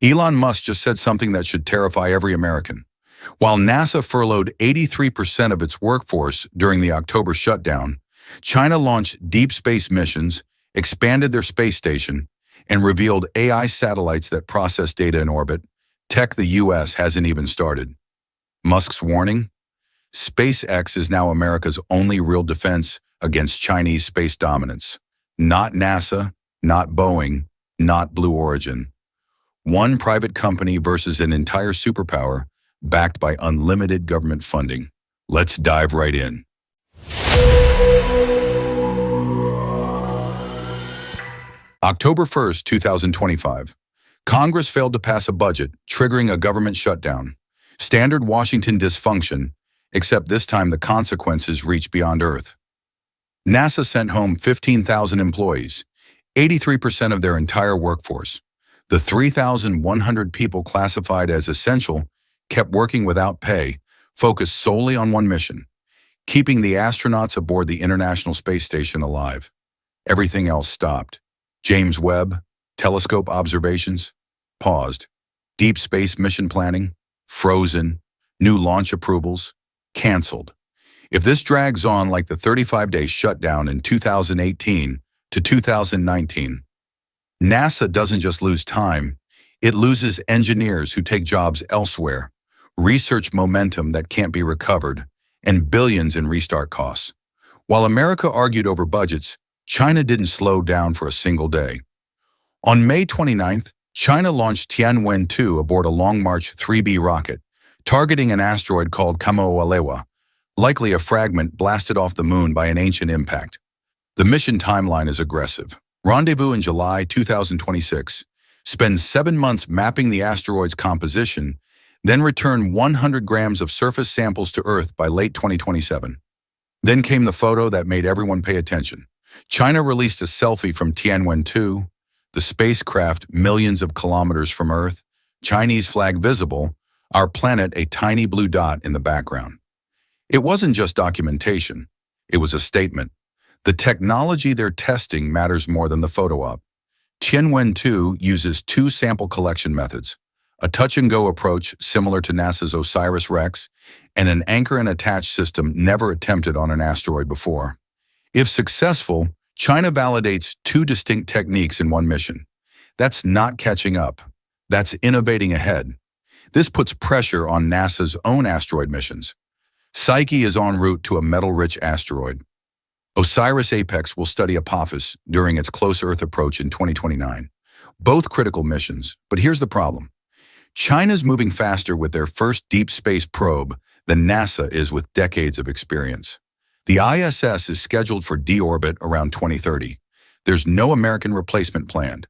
Elon Musk just said something that should terrify every American. While NASA furloughed 83% of its workforce during the October shutdown, China launched deep space missions, expanded their space station, and revealed AI satellites that process data in orbit, tech the US hasn't even started. Musk's warning? SpaceX is now America's only real defense against Chinese space dominance. Not NASA, not Boeing, not Blue Origin. One private company versus an entire superpower backed by unlimited government funding. Let's dive right in. October 1st, 2025. Congress failed to pass a budget, triggering a government shutdown. Standard Washington dysfunction, except this time the consequences reach beyond Earth. NASA sent home 15,000 employees, 83% of their entire workforce. The 3,100 people classified as essential kept working without pay, focused solely on one mission, keeping the astronauts aboard the International Space Station alive. Everything else stopped. James Webb, telescope observations, paused. Deep space mission planning, frozen. New launch approvals, canceled. If this drags on like the 35-day shutdown in 2018 to 2019, NASA doesn't just lose time, it loses engineers who take jobs elsewhere, research momentum that can't be recovered, and billions in restart costs. While America argued over budgets, China didn't slow down for a single day. On May 29th, China launched Tiangong-2 aboard a Long March 3B rocket, targeting an asteroid called Kamoa-Lewa, likely a fragment blasted off the moon by an ancient impact. The mission timeline is aggressive. Rendezvous in July 2026. Spend 7 months mapping the asteroid's composition, then return 100 grams of surface samples to Earth by late 2027. Then came the photo that made everyone pay attention. China released a selfie from Tiangong-2, the spacecraft millions of kilometers from Earth, Chinese flag visible, our planet a tiny blue dot in the background. It wasn't just documentation, it was a statement. The technology they're testing matters more than the photo op. Tiangong-2 uses 2 sample collection methods, a touch-and-go approach similar to NASA's OSIRIS-REx, and an anchor-and-attach system never attempted on an asteroid before. If successful, China validates 2 distinct techniques in one mission. That's not catching up. That's innovating ahead. This puts pressure on NASA's own asteroid missions. Psyche is en route to a metal-rich asteroid. OSIRIS-APEX will study Apophis during its close Earth approach in 2029. Both critical missions, but here's the problem. China's moving faster with their first deep space probe than NASA is with decades of experience. The ISS is scheduled for deorbit around 2030. There's no American replacement planned.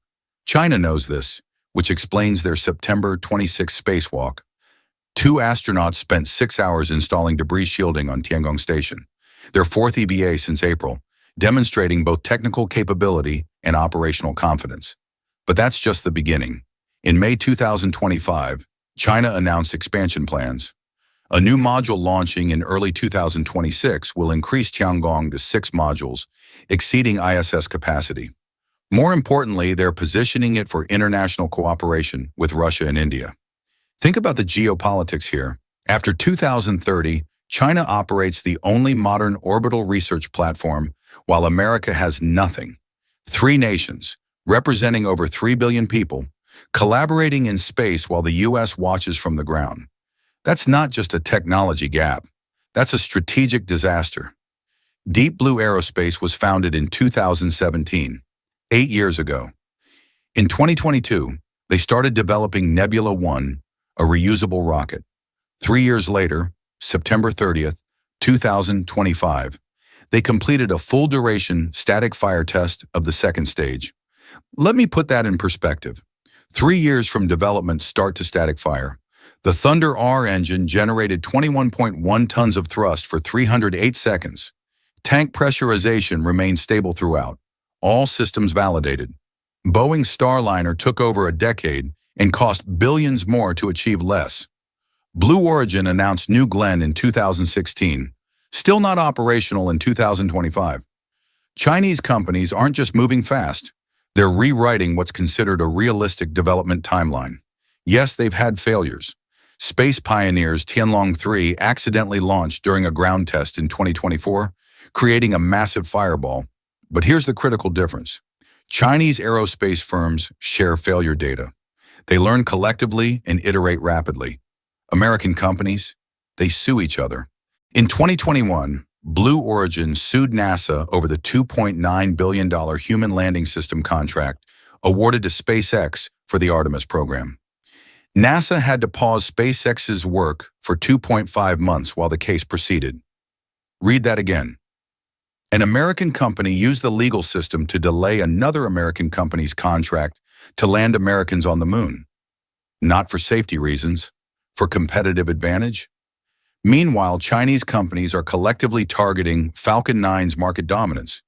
China knows this, which explains their September 26 spacewalk. 2 astronauts spent 6 hours installing debris shielding on Tiangong Station, their 4th EVA since April, demonstrating both technical capability and operational confidence. But that's just the beginning. In May 2025, China announced expansion plans. A new module launching in early 2026 will increase Tiangong to 6 modules, exceeding ISS capacity. More importantly, they're positioning it for international cooperation with Russia and India. Think about the geopolitics here. After 2030, China operates the only modern orbital research platform, while America has nothing. 3 nations, representing over 3 billion people, collaborating in space while the U.S. watches from the ground. That's not just a technology gap. That's a strategic disaster. Deep Blue Aerospace was founded in 2017, 8 years ago. In 2022, they started developing Nebula 1, a reusable rocket. 3 years later, September 30th, 2025, they completed a full-duration static fire test of the second stage. Let me put that in perspective. 3 years from development start to static fire. The Thunder R engine generated 21.1 tons of thrust for 308 seconds. Tank pressurization remained stable throughout. All systems validated. Boeing's Starliner took over a decade and cost billions more to achieve less. Blue Origin announced New Glenn in 2016, still not operational in 2025. Chinese companies aren't just moving fast, they're rewriting what's considered a realistic development timeline. Yes, they've had failures. Space pioneers Tiangong 3 accidentally launched during a ground test in 2024, creating a massive fireball. But here's the critical difference. Chinese aerospace firms share failure data. They learn collectively and iterate rapidly. American companies, they sue each other. In 2021, Blue Origin sued NASA over the $2.9 billion human landing system contract awarded to SpaceX for the Artemis program. NASA had to pause SpaceX's work for 2.5 months while the case proceeded. Read that again. An American company used the legal system to delay another American company's contract to land Americans on the moon. Not for safety reasons, for competitive advantage. Meanwhile, Chinese companies are collectively targeting Falcon 9's market dominance.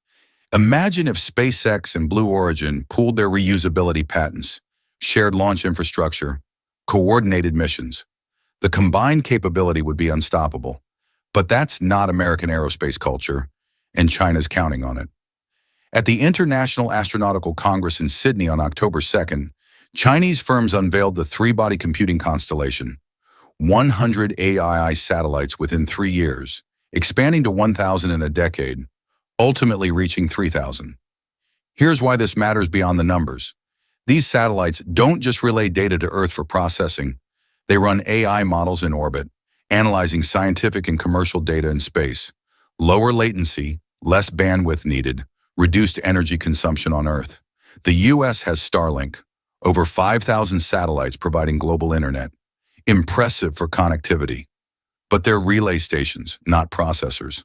Imagine if SpaceX and Blue Origin pooled their reusability patents, shared launch infrastructure, coordinated missions. The combined capability would be unstoppable. But that's not American aerospace culture, and China's counting on it. At the International Astronautical Congress in Sydney on October 2nd, Chinese firms unveiled the three-body computing constellation, 100 AI satellites within 3 years, expanding to 1,000 in a decade, ultimately reaching 3,000. Here's why this matters beyond the numbers. These satellites don't just relay data to Earth for processing. They run AI models in orbit, analyzing scientific and commercial data in space. Lower latency, less bandwidth needed, reduced energy consumption on Earth. The US has Starlink, over 5,000 satellites providing global internet. Impressive for connectivity. But they're relay stations, not processors.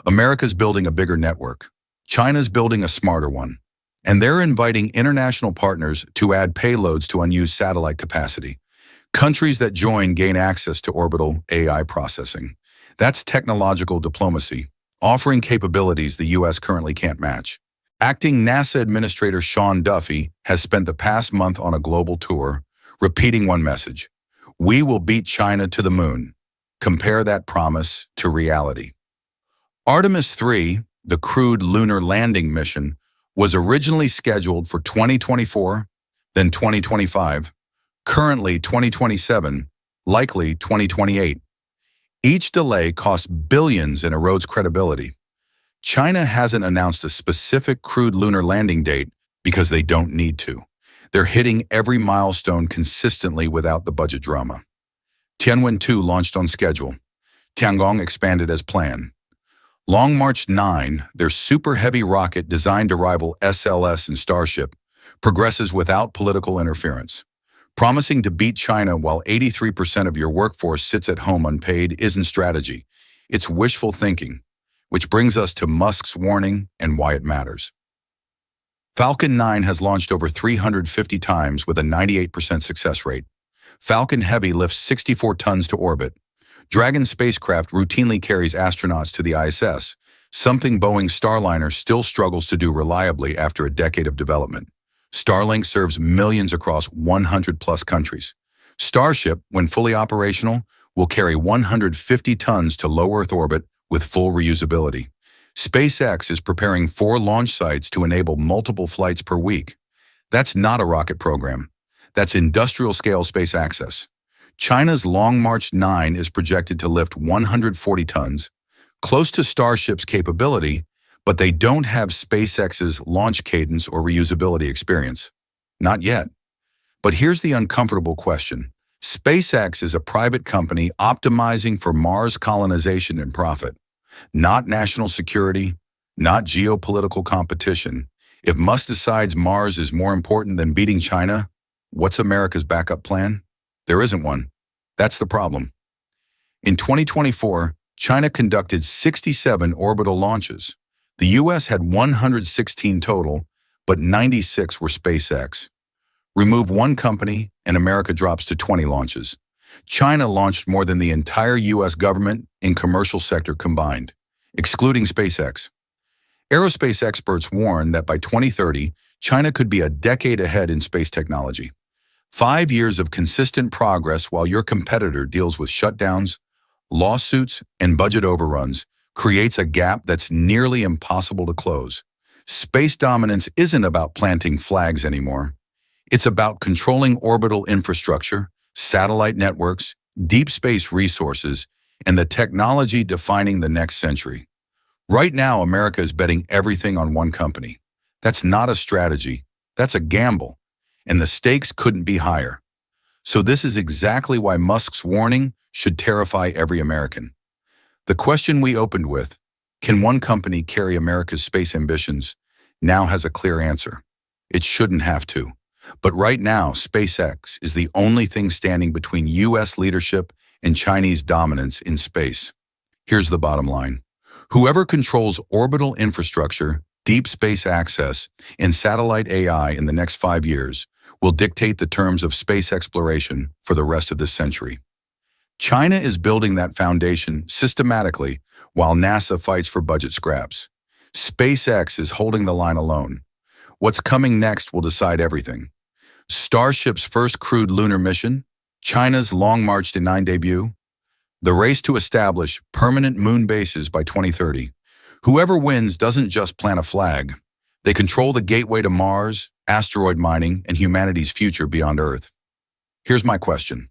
America's building a bigger network. China's building a smarter one. And they're inviting international partners to add payloads to unused satellite capacity. Countries that join gain access to orbital AI processing. That's technological diplomacy, offering capabilities the U.S. currently can't match. Acting NASA Administrator Sean Duffy has spent the past month on a global tour, repeating one message: we will beat China to the moon. Compare that promise to reality. Artemis 3, the crewed lunar landing mission, was originally scheduled for 2024, then 2025, currently 2027, likely 2028. Each delay costs billions and erodes credibility. China hasn't announced a specific crewed lunar landing date because they don't need to. They're hitting every milestone consistently without the budget drama. Tianwen-2 launched on schedule. Tiangong expanded as planned. Long March 9, their super heavy rocket designed to rival SLS and Starship, progresses without political interference. Promising to beat China while 83% of your workforce sits at home unpaid isn't strategy. It's wishful thinking, which brings us to Musk's warning and why it matters. Falcon 9 has launched over 350 times with a 98% success rate. Falcon Heavy lifts 64 tons to orbit. Dragon spacecraft routinely carries astronauts to the ISS, something Boeing's Starliner still struggles to do reliably after a decade of development. Starlink serves millions across 100-plus countries. Starship, when fully operational, will carry 150 tons to low Earth orbit with full reusability. SpaceX is preparing 4 launch sites to enable multiple flights per week. That's not a rocket program. That's industrial-scale space access. China's Long March 9 is projected to lift 140 tons, close to Starship's capability, but they don't have SpaceX's launch cadence or reusability experience. Not yet. But here's the uncomfortable question. SpaceX is a private company optimizing for Mars colonization and profit, not national security, not geopolitical competition. If Musk decides Mars is more important than beating China, what's America's backup plan? There isn't one. That's the problem. In 2024, China conducted 67 orbital launches. The U.S. had 116 total, but 96 were SpaceX. Remove one company, and America drops to 20 launches. China launched more than the entire U.S. government and commercial sector combined, excluding SpaceX. Aerospace experts warn that by 2030, China could be a decade ahead in space technology. 5 years of consistent progress while your competitor deals with shutdowns, lawsuits, and budget overruns creates a gap that's nearly impossible to close. Space dominance isn't about planting flags anymore. It's about controlling orbital infrastructure, satellite networks, deep space resources, and the technology defining the next century. Right now, America is betting everything on one company. That's not a strategy. That's a gamble. And the stakes couldn't be higher. So this is exactly why Musk's warning should terrify every American. The question we opened with, can one company carry America's space ambitions, now has a clear answer. It shouldn't have to. But right now, SpaceX is the only thing standing between U.S. leadership and Chinese dominance in space. Here's the bottom line. Whoever controls orbital infrastructure, deep space access, and satellite AI in the next 5 years will dictate the terms of space exploration for the rest of this century. China is building that foundation systematically while NASA fights for budget scraps. SpaceX is holding the line alone. What's coming next will decide everything. Starship's first crewed lunar mission, China's Long March to 9 debut, the race to establish permanent moon bases by 2030. Whoever wins doesn't just plant a flag. They control the gateway to Mars, asteroid mining, and humanity's future beyond Earth. Here's my question.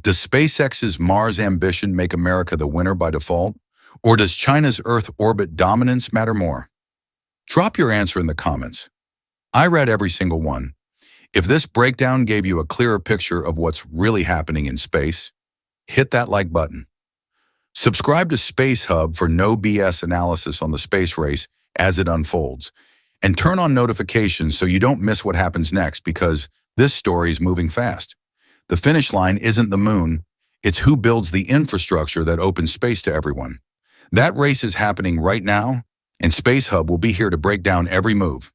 Does SpaceX's Mars ambition make America the winner by default? Or does China's Earth orbit dominance matter more? Drop your answer in the comments. I read every single one. If this breakdown gave you a clearer picture of what's really happening in space, hit that like button. Subscribe to Space Hub for no BS analysis on the space race as it unfolds. And turn on notifications so you don't miss what happens next, because this story is moving fast. The finish line isn't the moon, it's who builds the infrastructure that opens space to everyone. That race is happening right now, and Space Hub will be here to break down every move.